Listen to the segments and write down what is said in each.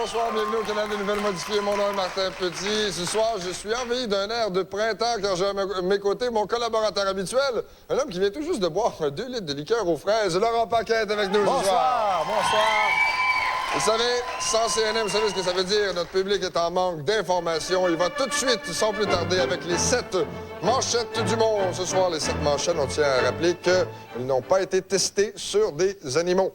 bonsoir, bienvenue au canal de Nouvelles Modifiées. Mon nom est Martin Petit. Ce soir, je suis envahi d'un air de printemps car j'ai à mes côtés mon collaborateur habituel, un homme qui vient tout juste de boire 2 litres de liqueur aux fraises. Laurent Paquette avec nous ce soir. Bonsoir. Vous savez, sans CNN, vous savez ce que ça veut dire? Notre public est en manque d'informations. Il va tout de suite, sans plus tarder, avec les 7 manchettes du monde. Ce soir, les 7 manchettes, on tient à rappeler qu'elles n'ont pas été testées sur des animaux.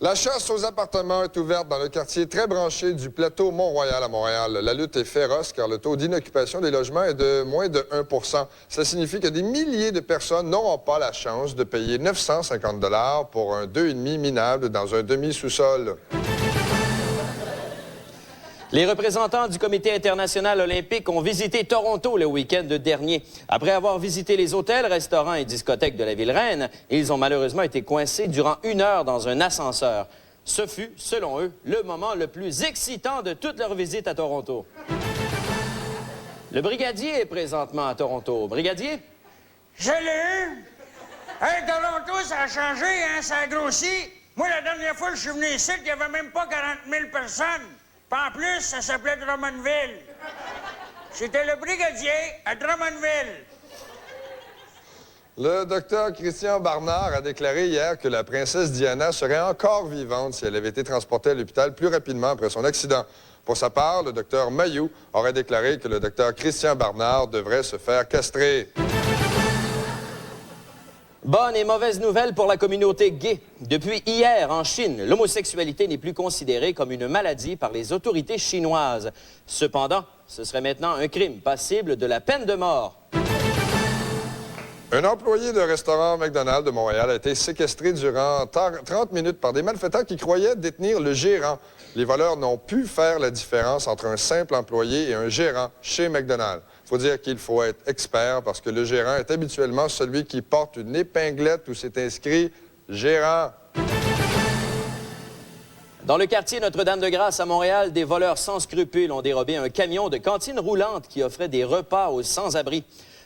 La chasse aux appartements est ouverte dans le quartier très branché du plateau Mont-Royal à Montréal. La lutte est féroce car le taux d'inoccupation des logements est de moins de 1 %. Cela signifie que des milliers de personnes n'auront pas la chance de payer 950 $ pour un 2,5 minable dans un demi-sous-sol. Les représentants du Comité international olympique ont visité Toronto le week-end dernier. Après avoir visité les hôtels, restaurants et discothèques de la ville reine, ils ont malheureusement été coincés durant 1 heure dans un ascenseur. Ce fut, selon eux, le moment le plus excitant de toute leur visite à Toronto. Le brigadier est présentement à Toronto. Brigadier? Je l'ai eu. Hey, Toronto, ça a changé, hein? Ça a grossi. Moi, la dernière fois que je suis venu ici, il n'y avait même pas 40 000 personnes. Puis en plus, ça s'appelait Drummondville. C'était le brigadier à Drummondville. Le docteur Christian Barnard a déclaré hier que la princesse Diana serait encore vivante si elle avait été transportée à l'hôpital plus rapidement après son accident. Pour sa part, le docteur Mayou aurait déclaré que le docteur Christian Barnard devrait se faire castrer. Bonne et mauvaise nouvelle pour la communauté gay. Depuis hier, en Chine, l'homosexualité n'est plus considérée comme une maladie par les autorités chinoises. Cependant, ce serait maintenant un crime passible de la peine de mort. Un employé de restaurant McDonald's de Montréal a été séquestré durant 30 minutes par des malfaiteurs qui croyaient détenir le gérant. Les voleurs n'ont pu faire la différence entre un simple employé et un gérant chez McDonald's. Il faut dire qu'il faut être expert parce que le gérant est habituellement celui qui porte une épinglette où c'est inscrit « Gérant ». Dans le quartier Notre-Dame-de-Grâce à Montréal, des voleurs sans scrupules ont dérobé un camion de cantine roulante qui offrait des repas aux sans-abri.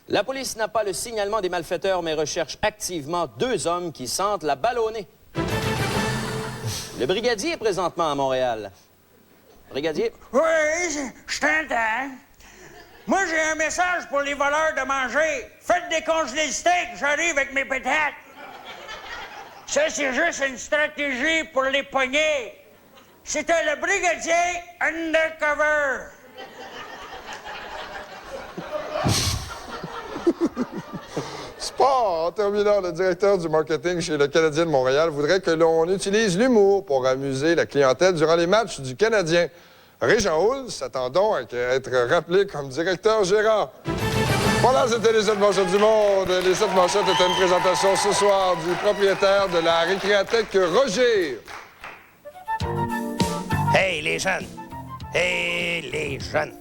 La police n'a pas le signalement des malfaiteurs, mais recherche activement 2 hommes qui sentent la balle au nez. Le brigadier est présentement à Montréal. Brigadier? Oui, je t'entends. Moi, j'ai un message pour les voleurs de manger. Faites décongeler le steak, j'arrive avec mes patates. Ça, c'est juste une stratégie pour les pogner. C'était le brigadier undercover. Sport! En terminant, le directeur du marketing chez le Canadien de Montréal voudrait que l'on utilise l'humour pour amuser la clientèle durant les matchs du Canadien. Régent Houle s'attend donc à être rappelé comme directeur gérant. Voilà, c'était les 7 manchettes du monde. Les 7 manchettes étaient une présentation ce soir du propriétaire de la récréathèque Roger. Hey, les jeunes! Hey, les jeunes!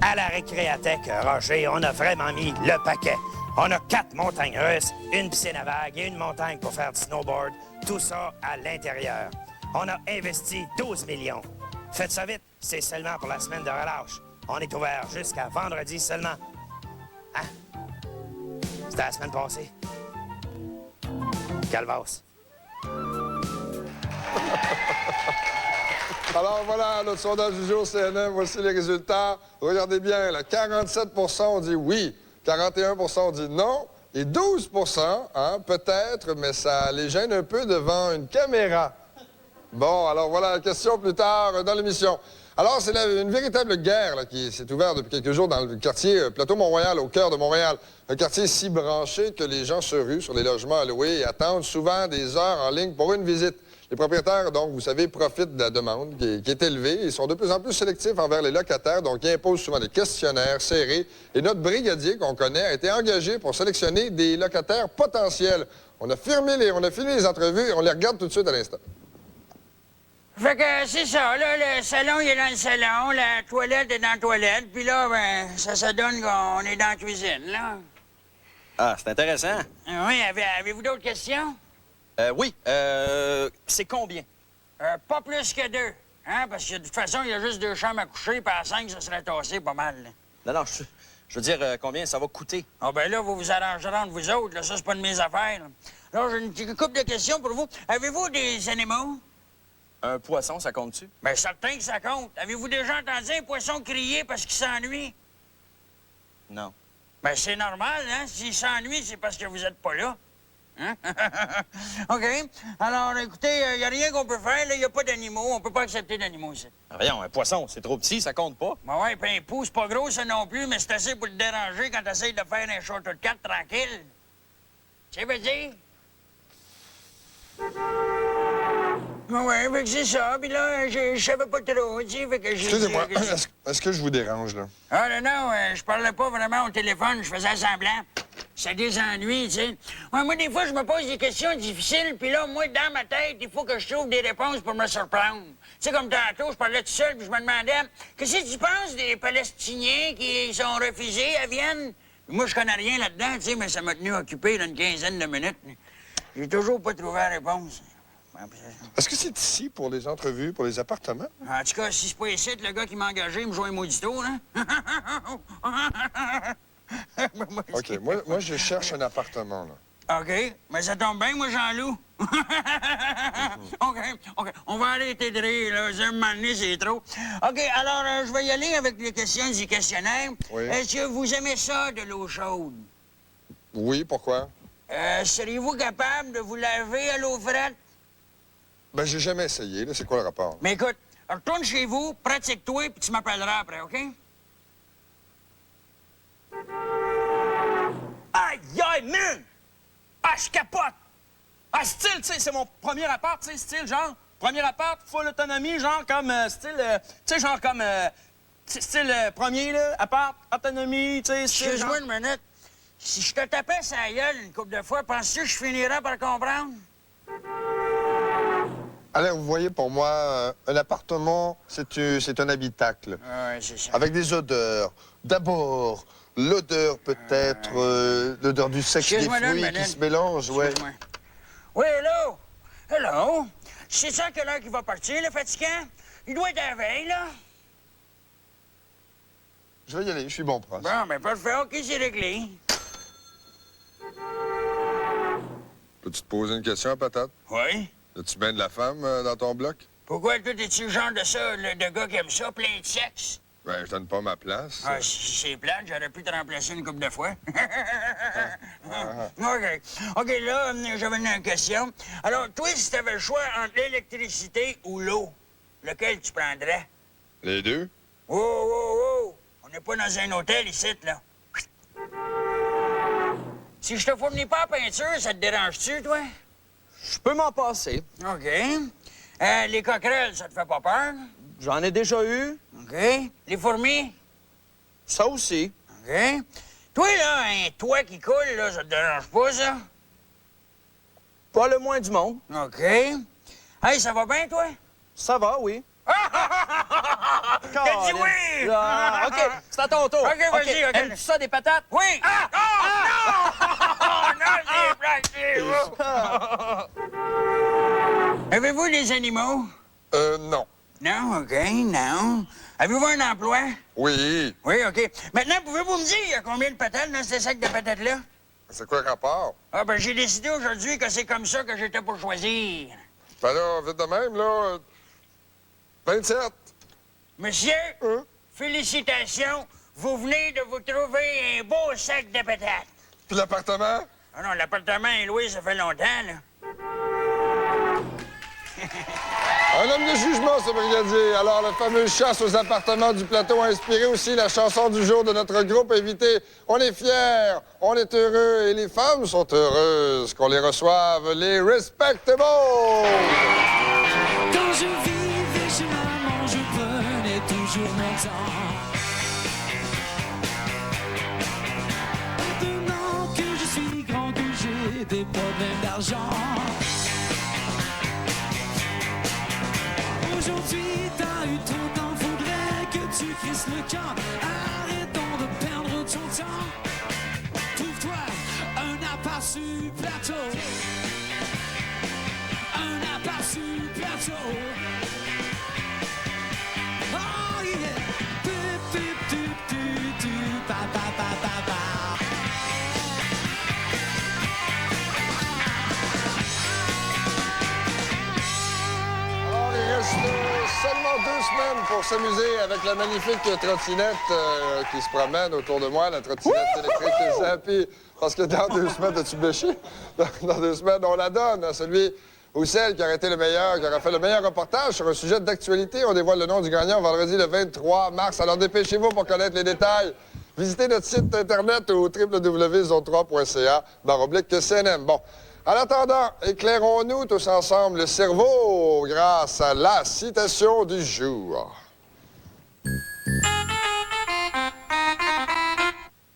À la récréathèque Roger, on a vraiment mis le paquet. On a 4 montagnes russes, une piscine à vagues et une montagne pour faire du snowboard. Tout ça à l'intérieur. On a investi 12 millions. Faites ça vite, c'est seulement pour la semaine de relâche. On est ouvert jusqu'à vendredi seulement. Hein? C'était la semaine passée. Calvasse. Alors voilà, notre sondage du jour CNN, voici les résultats. Regardez bien, là, 47 % ont dit oui, 41 % ont dit non, et 12 % peut-être, mais ça les gêne un peu devant une caméra. Bon, alors voilà la question plus tard dans l'émission. Alors, c'est une véritable guerre là, qui s'est ouverte depuis quelques jours dans le quartier Plateau Mont-Royal, au cœur de Montréal. Un quartier si branché que les gens se ruent sur les logements à louer et attendent souvent des heures en ligne pour une visite. Les propriétaires, donc, vous savez, profitent de la demande qui est élevée. Ils sont de plus en plus sélectifs envers les locataires, donc ils imposent souvent des questionnaires serrés. Et notre brigadier qu'on connaît a été engagé pour sélectionner des locataires potentiels. On a filmé les entrevues et on les regarde tout de suite à l'instant. Fait que c'est ça, là, le salon, il est dans le salon, la toilette est dans la toilette, puis là, ben, ça donne qu'on est dans la cuisine, là. Ah, c'est intéressant. Oui, avez-vous d'autres questions? Oui, c'est combien? Pas plus que 2, hein, parce que de toute façon, il y a juste 2 chambres à coucher, puis à 5, ça serait tassé pas mal, là. Non, je veux dire, combien ça va coûter? Ah, ben là, vous vous arrangerez entre vous autres, là, ça, c'est pas de mes affaires, là. Alors, j'ai une petite couple de questions pour vous. Avez-vous des animaux? Un poisson, ça compte-tu? Bien, certain que ça compte. Avez-vous déjà entendu un poisson crier parce qu'il s'ennuie? Non. Ben, c'est normal, hein? S'il s'ennuie, c'est parce que vous êtes pas là. Hein? OK. Alors, écoutez, il n'y a rien qu'on peut faire, là. Il n'y a pas d'animaux. On peut pas accepter d'animaux ici. Ah, voyons, un poisson, c'est trop petit, ça compte pas. Ben ouais, puis un pouce, c'est pas gros, ça non plus, mais c'est assez pour le déranger quand t'essayes de faire un short de 4 tranquille. Tu sais, veux dire? Ben ouais, fait que c'est ça. Puis là, je savais pas trop, tu sais, fait que j'ai... Excusez-moi, dit que- est-ce que je vous dérange, là? Ah non, non, je parlais pas vraiment au téléphone, je faisais semblant. Ça désennuie, tu sais. Ouais, moi, des fois, je me pose des questions difficiles, puis là, moi, dans ma tête, il faut que je trouve des réponses pour me surprendre. Tu sais, comme tantôt, je parlais tout seul, puis je me demandais, qu'est-ce que tu penses des Palestiniens qui sont refusés à Vienne? Moi, je connais rien là-dedans, tu sais, mais ça m'a tenu occupé une quinzaine de minutes. J'ai toujours pas trouvé la réponse. Est-ce que c'est ici pour les entrevues, pour les appartements? En tout cas, si c'est pas ici, le gars qui m'a engagé me joue un maudito, hein? OK, moi, je cherche un appartement, là. OK, mais ça tombe bien, moi, j'en loue. OK, on va arrêter de rire, là. Un moment donné, c'est trop. OK, alors, je vais y aller avec les questions du questionnaire. Oui. Est-ce que vous aimez ça, de l'eau chaude? Oui, pourquoi? Seriez-vous capable de vous laver à l'eau frette? Ben, j'ai jamais essayé, là. C'est quoi le rapport? Mais écoute, retourne chez vous, pratique-toi, puis tu m'appelleras après, OK? Aïe, aïe, man! Ah, je capote! Ah, style, tu sais, c'est mon premier appart, tu sais, style, genre, premier appart, full autonomie, genre, comme, style, tu sais, genre, comme, style, premier, là, appart, autonomie, tu sais, style, Excuse-moi genre... une minute. Si je te tapais sa gueule une couple de fois, penses-tu que je finirais par comprendre? Alors, vous voyez, pour moi, un appartement, c'est un habitacle. Ouais, c'est ça. Avec des odeurs. D'abord, l'odeur peut-être, l'odeur du sexe des Excuse-moi là, fruits madame. qui se mélangent, ouais. Excuse-moi. Oui, hello? Hello? C'est ça que l'heure qu'il va partir, le fatigant? Il doit être à la veille, là. Je vais y aller, je suis bon prince. Bon, ben parfait, OK, c'est réglé. Peux-tu te poser une question, patate? Oui? As-tu bien de la femme dans ton bloc? Pourquoi toi, es-tu le genre de ça, de gars qui aime ça, plein de sexe? Ben, je donne pas ma place. Ah, si c'est plate, j'aurais pu te remplacer une couple de fois. OK. OK, là, j'avais une question. Alors, toi, si t'avais le choix entre l'électricité ou l'eau, lequel tu prendrais? Les deux? Oh, oh, oh! On n'est pas dans un hôtel ici, là. Si je te fournis pas la peinture, ça te dérange-tu, toi? Je peux m'en passer. OK. Les coquerelles, ça te fait pas peur? J'en ai déjà eu. OK. Les fourmis? Ça aussi. OK. Toi, là, un toit qui coule, là, ça te dérange pas, ça? Pas le moins du monde. OK. Hey, ça va bien, toi? Ça va, oui. T'as dit oui! Ah, OK, c'est à ton tour. OK, vas-y, OK. Aimes-tu ça, des patates? Oui! Ah! Oh, non! Non, c'est Avez-vous des animaux? Non. Non, OK, non. Avez-vous un emploi? Oui. Oui, OK. Maintenant, pouvez-vous me dire, il y a combien de patates dans ce sac de patates-là? C'est quoi le rapport? Ah, ben, j'ai décidé aujourd'hui que c'est comme ça que j'étais pour choisir. Ben là, vite de même, là... 27. Monsieur, félicitations. Vous venez de vous trouver un beau sac de patates. Puis l'appartement? Ah non, l'appartement est loué, ça fait longtemps, là. Un homme de jugement, ce brigadier. Alors, la fameuse chasse aux appartements du plateau a inspiré aussi la chanson du jour de notre groupe invité. On est fiers, on est heureux et les femmes sont heureuses qu'on les reçoive, les Respectables. Quand je vivais chez maman, je prenais toujours mon temps. Maintenant que je suis grand, que j'ai des problèmes d'argent. Aujourd'hui, t'as eu trop temps, faudrait que tu crisses le camp. Arrêtons de perdre ton temps. Trouve-toi un appart sur plateau. Un appart sur plateau. Oh yeah. Tu, pa, pa, pa, pa, pa. Alors, les Alors, 2 semaines pour s'amuser avec la magnifique trottinette qui se promène autour de moi, la trottinette électrique Zappy. Parce que dans 2 semaines, as-tu bêché? Dans 2 semaines, on la donne à celui ou celle qui aurait été le meilleur, qui aurait fait le meilleur reportage sur un sujet d'actualité. On dévoile le nom du gagnant vendredi le 23 mars. Alors, dépêchez-vous pour connaître les détails. Visitez notre site Internet au www.zone3.ca/CNM. Bon. En attendant, éclairons-nous tous ensemble le cerveau grâce à la citation du jour.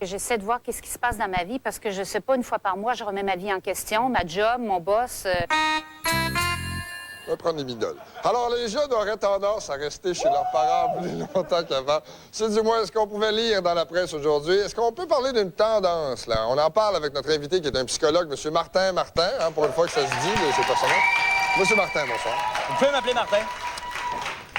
J'essaie de voir qu'est-ce qui se passe dans ma vie parce que je sais pas, une fois par mois, je remets ma vie en question, ma job, mon boss. On va prendre les midoles. Alors, les jeunes auraient tendance à rester chez leurs parents plus longtemps qu'avant. C'est du moins ce qu'on pouvait lire dans la presse aujourd'hui. Est-ce qu'on peut parler d'une tendance, là? On en parle avec notre invité qui est un psychologue, M. Martin, hein, pour une fois que ça se dit, c'est personnel. M. Martin, bonsoir. Vous pouvez m'appeler Martin?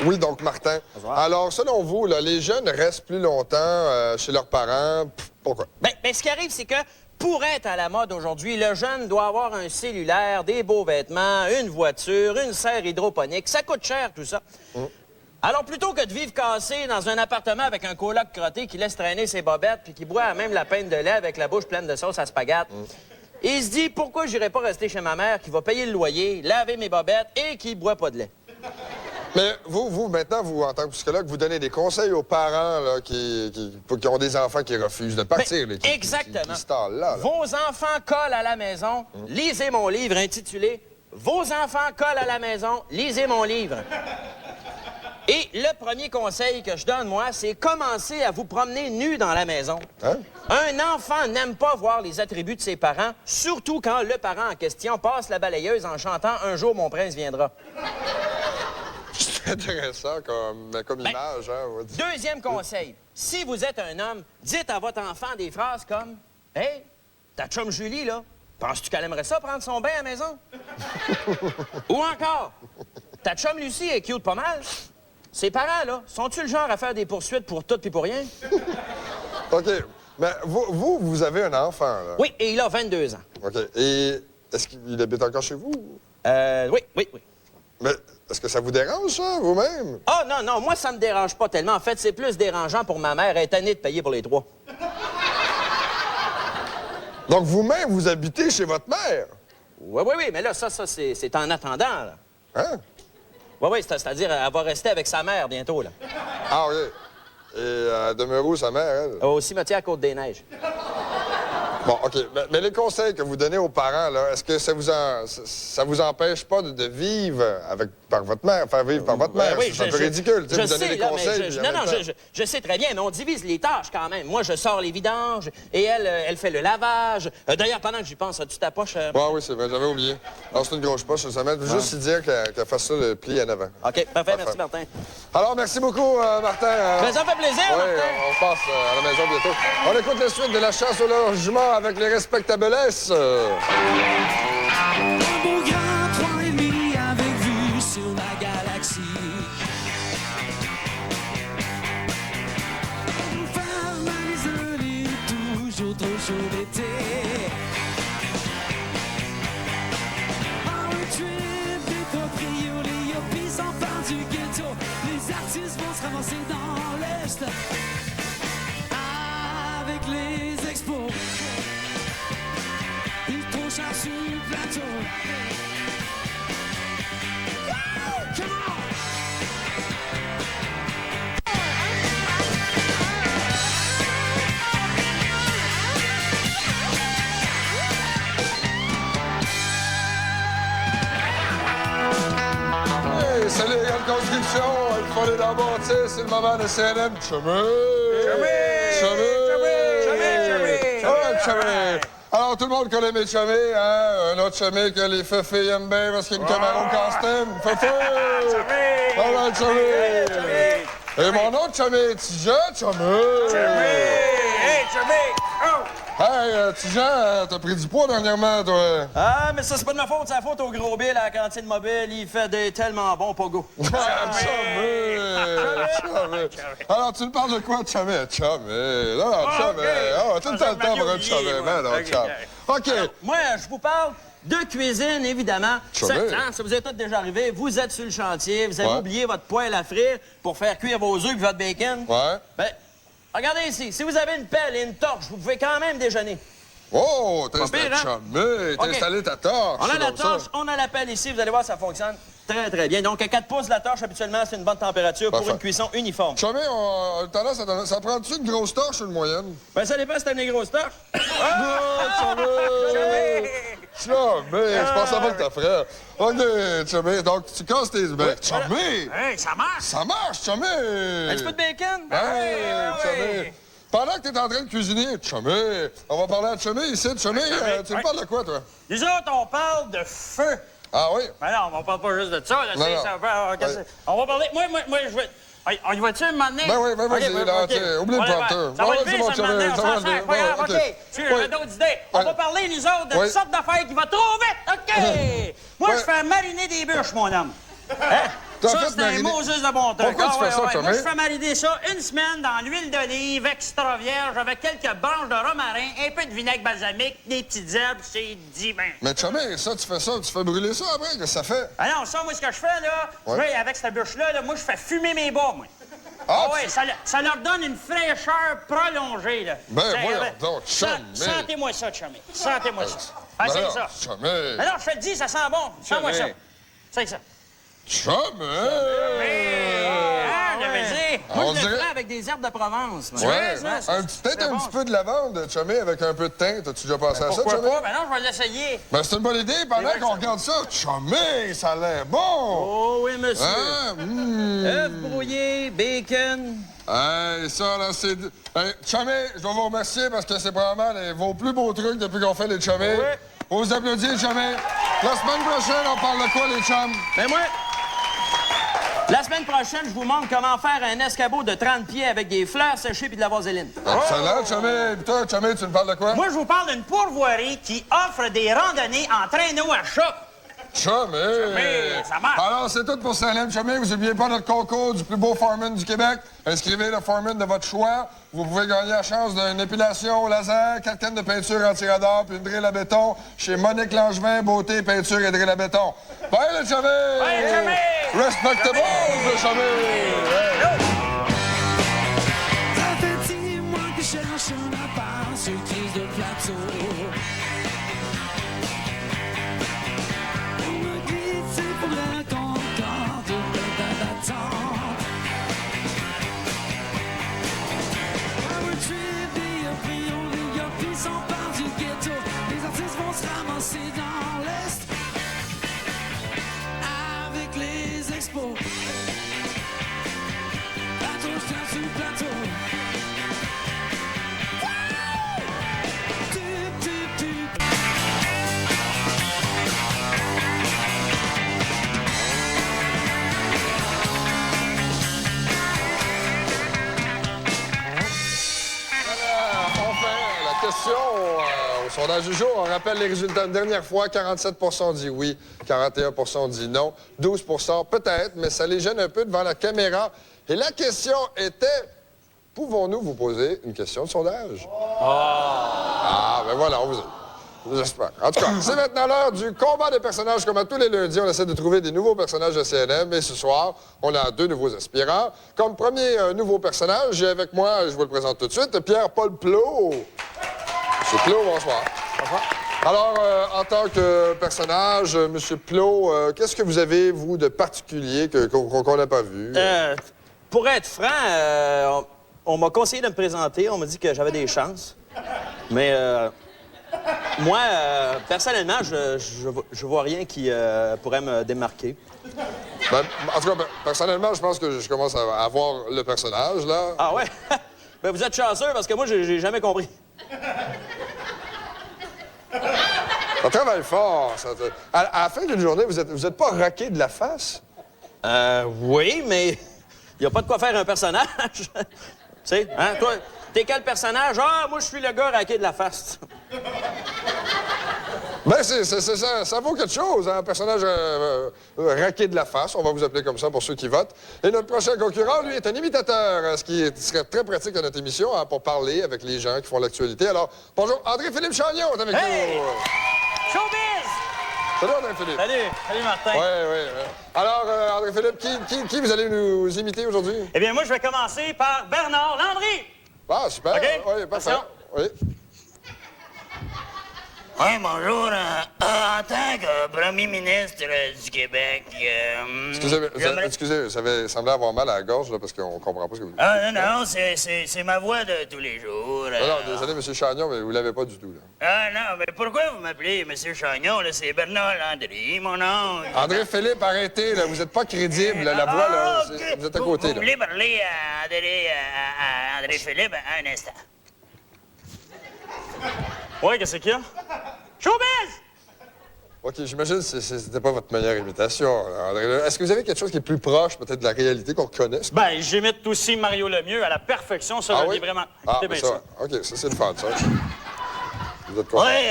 Oui, donc Martin. Bonsoir. Alors, selon vous, là, les jeunes restent plus longtemps chez leurs parents. Pourquoi? Ben, ce qui arrive, c'est que pour être à la mode aujourd'hui, le jeune doit avoir un cellulaire, des beaux vêtements, une voiture, une serre hydroponique. Ça coûte cher, tout ça. Alors, plutôt que de vivre cassé dans un appartement avec un coloc crotté qui laisse traîner ses bobettes puis qui boit même la peine de lait avec la bouche pleine de sauce à spaghetti, il se dit, pourquoi j'irais pas rester chez ma mère qui va payer le loyer, laver mes bobettes et qui boit pas de lait? Mais vous, maintenant, vous, en tant que psychologue, vous donnez des conseils aux parents là, qui ont des enfants qui refusent de partir. Ben, Qui exactement. se stallent là. Vos enfants collent à la maison. Lisez mon livre intitulé « Vos enfants collent à la maison. Lisez mon livre ». Et le premier conseil que je donne, moi, c'est commencer à vous promener nu dans la maison. Hein? Un enfant n'aime pas voir les attributs de ses parents, surtout quand le parent en question passe la balayeuse en chantant « Un jour, mon prince viendra ». C'est intéressant comme image, hein, on va dire. Deuxième conseil, si vous êtes un homme, dites à votre enfant des phrases comme « Hey, ta chum Julie, là, penses-tu qu'elle aimerait ça prendre son bain à la maison? » Ou encore, « Ta chum Lucie est cute pas mal. Ses parents, là, sont-tu le genre à faire des poursuites pour tout puis pour rien? » OK. Mais vous avez un enfant, là. Oui, et il a 22 ans. OK. Et est-ce qu'il habite encore chez vous? Oui. Mais est-ce que ça vous dérange, ça, vous-même? Ah, non, moi, ça me dérange pas tellement. En fait, c'est plus dérangeant pour ma mère. Elle est tannée de payer pour les 3. Donc, vous-même, vous habitez chez votre mère? Oui, mais là, ça, c'est en attendant, là. Hein? Oui, c'est-à-dire, elle va rester avec sa mère bientôt, là. Ah, oui. Et elle demeure où, sa mère, elle? Au cimetière Côte-des-Neiges. Bon, OK. Mais les conseils que vous donnez aux parents, là, est-ce que ça vous empêche pas de vivre par votre mère, faire vivre par votre mère? Oui, c'est un peu ridicule, tu sais, vous donnez des conseils. Mais je sais très bien, mais on divise les tâches quand même. Moi, je sors les vidanges et elle fait le lavage. D'ailleurs, pendant que j'y pense, as-tu ta poche? Oui, c'est vrai, j'avais oublié. Alors, c'est une grosse poche, ça m'aide. Juste dire qu'elle fasse ça, le pli en avant. OK, parfait, merci, Martin. Alors, merci beaucoup, Martin. Mais ça me fait plaisir, Oui, Martin. on passe à la maison bientôt. On écoute la suite de la chasse au logement avec les respectablesses. Un beau grand 3,5 avec vue sur la galaxie. Une femme isolée, toujours trop chaud d'été. Un trip des proprios, les yuppies enfants du ghetto. Les artistes vont se ramasser dans l'Est avec les expos. Il trop cher sur le plateau. Come on! Hey, salut, les gars de construction. Il faut aller dans le bâtisse. C'est le moment de CNM. Chumé! Alors, tout le monde connaît mes chumés, hein? Un autre chumé que les feufés aiment bien parce qu'il y a une caméra au costume. Feufé! All right, chumé! Et mon autre chumé, Tijan, chumé! Hey, Chumé! Oh! Hey, Tijan, t'as pris du poids dernièrement, toi? Ah, mais ça, c'est pas de ma faute, c'est la faute au gros Bill à la cantine mobile. Il fait des tellement bons pogo. Chumé! Alors, tu me parles de quoi, chumé? Chumé! Non, chumé! Oh, tout le temps pour un chumé. Ben non, chum. OK. Moi, je vous parle de cuisine, évidemment. Ça, Chumé. ça vous est tout déjà arrivé. Vous êtes sur le chantier, vous avez Ouais. oublié votre poêle à frire pour faire cuire vos œufs et votre bacon. Ouais. Ben, regardez ici. Si vous avez une pelle et une torche, vous pouvez quand même déjeuner. Oh, t'as Pas pire, hein? chumé. T'as OK. installé ta torche. On a la comme ça. torche, on a la pelle ici. Vous allez voir, ça fonctionne très, très bien. Donc, à 4 pouces, la torche, habituellement, c'est une bonne température pour Parfait. une cuisson uniforme. Chumé, on a tendance à donner... Ça prend-tu une grosse torche ou une moyenne? Ben, ça dépend si t'as une grosse torche. Chumé! Chumé! Je pensais pas que t'as frère. OK, Chumé. Donc, tu casses tes... Ben, Chumé! Hey, ça marche! Ça marche, Chumé! Un petit peu de bacon? Hey, Chumé! oui. Pendant que t'es en train de cuisiner, Chumé, on va parler à Chumé ici. Chumé, tu me parles de quoi, toi? Nous autres, on parle de feu. Ah oui? Mais non, on parle pas juste de ça. Là, Non, c'est- non. ça va, qu'est-ce que- On va parler... Moi, je veux... Hey, on y va-tu un moment donné? Ben oui, ben vas-y, OK, là, OK. t'sais, oublie le On va- prompteur. Ça va Ouais, être vas-y, vite, mon ça, un moment donné, chumé, on ça s'en va sert. être Pas grave, vite. OK. Ouais. Tu Ouais. as d'autres idées. On Ouais. va parler, nous autres, d'une Ouais. sorte d'affaire qui va trop vite. OK! Moi, Ouais. je fais mariner des bûches, mon homme. Hein? T'as Ça, fait c'est un mariner- Moses de bon truc. Pourquoi tu fais ça, Moi, Chumé? je fais mariner ça une semaine dans l'huile d'olive extra vierge avec quelques branches de romarin, un peu de vinaigre balsamique, des petites herbes, c'est divin. Mais Chumé, ça, tu fais brûler ça après? Qu'est-ce que ça fait? Ah non, ça, moi, ce que je fais, là, Ouais. tu vois, avec cette bûche-là, là, moi, je fais fumer mes bas, moi. Ah, Ah ouais, ça leur donne une fraîcheur prolongée, là. Ben, C'est- voyons ben, donc, Chumé. Sentez-moi ça, Chumé. Sentez-moi ça. Ah, c'est ça. Chumé. Alors, je te le dis, ça sent bon. Sens-moi ça. Chumé. C'est ça. Chumé! Ah, je veux dire. Moi, On je le dirait- ferais avec des herbes de Provence. moi. Ouais, ça, c'est- peut-être c'est un bon, petit peu de lavande, Chumé, avec un peu de thym. T'as-tu déjà pensé à ça, Pourquoi Chumé? pas? Ben non, je vais l'essayer. Ben, c'est une bonne idée. Pendant vrai que qu'on ça- regarde ça, Chumé, ça a l'air bon! Oh oui, monsieur. Hein? Œufs brouillés, bacon. Hey, ça, là, c'est... Hey, Chumé, je dois vous remercier parce que c'est probablement vos plus beaux trucs depuis qu'on fait les Chumés. Oui. On vous applaudit, Chumé. La semaine prochaine, on parle de quoi, les chums? Ben moi, la semaine prochaine, je vous montre comment faire un escabeau de 30 pieds avec des fleurs séchées puis de la vaseline. Excellent, Chumé. Puis toi, Chumé, tu me parles de quoi? Moi, je vous parle d'une pourvoirie qui offre des randonnées en traîneau à chat. Chumé! ça marche. Alors, c'est tout pour Salem, Chumé. Vous n'oubliez pas notre concours du plus beau foreman du Québec. Inscrivez le foreman de votre choix. Vous pouvez gagner la chance d'une épilation au laser, 4 cannes de peinture anti-radar puis une drille à béton chez Monique Langevin, beauté, peinture et drille à béton. Bye, le Chumé! Bye, le Chumé! Respectable, le Chumé! Hey. Ça fait 10 mois que je cherche un appart sur crise de plateau. On me dit qu'il faudrait qu'on accorde une date d'attente. Un road trip, des prix, on les gars, puis s'empare du ghetto. Les artistes vont se ramasser dans l'Est avec les expos. Plateau, je tiens sur le plateau. Enfin, la question au sondage du jour, on rappelle les résultats une dernière fois. 47 dit oui, 41 dit non, 12 peut-être, mais ça les gêne un peu devant la caméra. Et la question était, pouvons-nous vous poser une question de sondage? Ah, ben voilà, on vous aide. J'espère. En tout cas, c'est maintenant l'heure du combat des personnages. Comme à tous les lundis, on essaie de trouver des nouveaux personnages de CNM. Et ce soir, on a 2 nouveaux aspirants. Comme premier nouveau personnage, j'ai avec moi, je vous le présente tout de suite, Pierre-Paul Plot. Monsieur Plot, bonsoir. Bonsoir. Alors, en tant que personnage, Monsieur Plot, qu'est-ce que vous avez, vous, de particulier qu'on n'a pas vu? Pour être franc, on m'a conseillé de me présenter. On m'a dit que j'avais des chances. Mais moi, personnellement, je vois rien qui pourrait me démarquer. Ben, en tout cas, personnellement, je pense que je commence à voir le personnage, là. Ah ouais? Ben vous êtes chanceux parce que moi, j'ai jamais compris. Ça travaille fort. À la fin d'une journée, vous êtes pas raqué de la face? Oui, mais il n'y a pas de quoi faire un personnage. Tu sais, hein? Toi, t'es quel personnage? Ah, moi, je suis le gars raqué de la face. Ben, ça vaut quelque chose, hein? Un personnage raqué de la face. On va vous appeler comme ça pour ceux qui votent. Et notre prochain concurrent, lui, est un imitateur, ce qui serait très pratique à notre émission, hein, pour parler avec les gens qui font l'actualité. Alors, bonjour, André-Philippe Chagnon est avec Hey! nous. Showbiz! Salut, André-Philippe. Salut Martin. Oui. Alors, André-Philippe, qui vous allez nous imiter aujourd'hui? Eh bien, moi, je vais commencer par Bernard Landry. Ah, super. OK? Oui, parfait. Attention. Oui. Oui, bonjour. En tant que premier ministre du Québec, Excusez, ça avait semblé avoir mal à la gorge, là, parce qu'on comprend pas ce que vous dites. Ah, non, c'est ma voix de tous les jours. Non, désolé, M. Chagnon, mais vous l'avez pas du tout, là. Ah, non, mais pourquoi vous m'appelez M. Chagnon, là? C'est Bernard Landry, mon nom. André-Philippe, arrêtez, là. Vous êtes pas crédible, là. La voix, là. Vous êtes à côté, Vous là. voulez parler à André-Philippe un instant? Oui, qu'est-ce qu'il y a? Showbiz! OK, j'imagine que c'était pas votre meilleure imitation, là, André. Est-ce que vous avez quelque chose qui est plus proche, peut-être, de la réalité qu'on reconnaisse? Ben, j'imite aussi Mario Lemieux à la perfection, ça, je le dis vraiment. Ah, Écoutez bien ça. ça. OK, ça, c'est le fun, ça. Vous êtes content? Oui,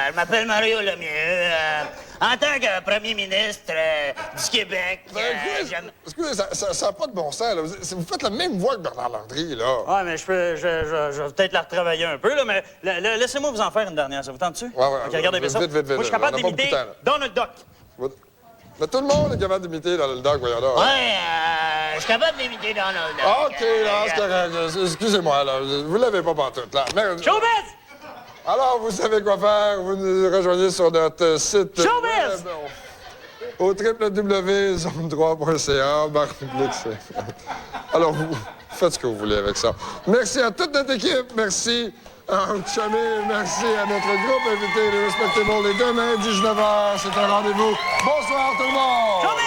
je m'appelle Mario Lemieux. En tant que premier ministre du Québec, Excusez, ça n'a pas de bon sens, là. Vous faites la même voix que Bernard Landry, là. Ouais, mais je vais peut-être la retravailler un peu, là, mais laissez-moi vous en faire une dernière, ça vous tente-tu? Ouais. OK, regardez bien ça. Vite. Moi, je suis capable On n'a pas d'imiter beaucoup de temps, Donald Duck. Mais tout le monde est capable d'imiter dans le dog, voyons là. Oui, je suis capable d'imiter Donald Duck. OK, là, c'est correct. Excusez-moi, là. Vous l'avez pas pantoute, là. Mais... Showbiz! Alors, vous savez quoi faire. Vous nous rejoignez sur notre site Showbiz! web au www.zone3.ca. Alors, vous faites ce que vous voulez avec ça. Merci à toute notre équipe. Merci à Chamé. Merci à notre groupe invité, les Respectables. Et demain, 19h, c'est un rendez-vous. Bonsoir, tout le monde! Showbiz!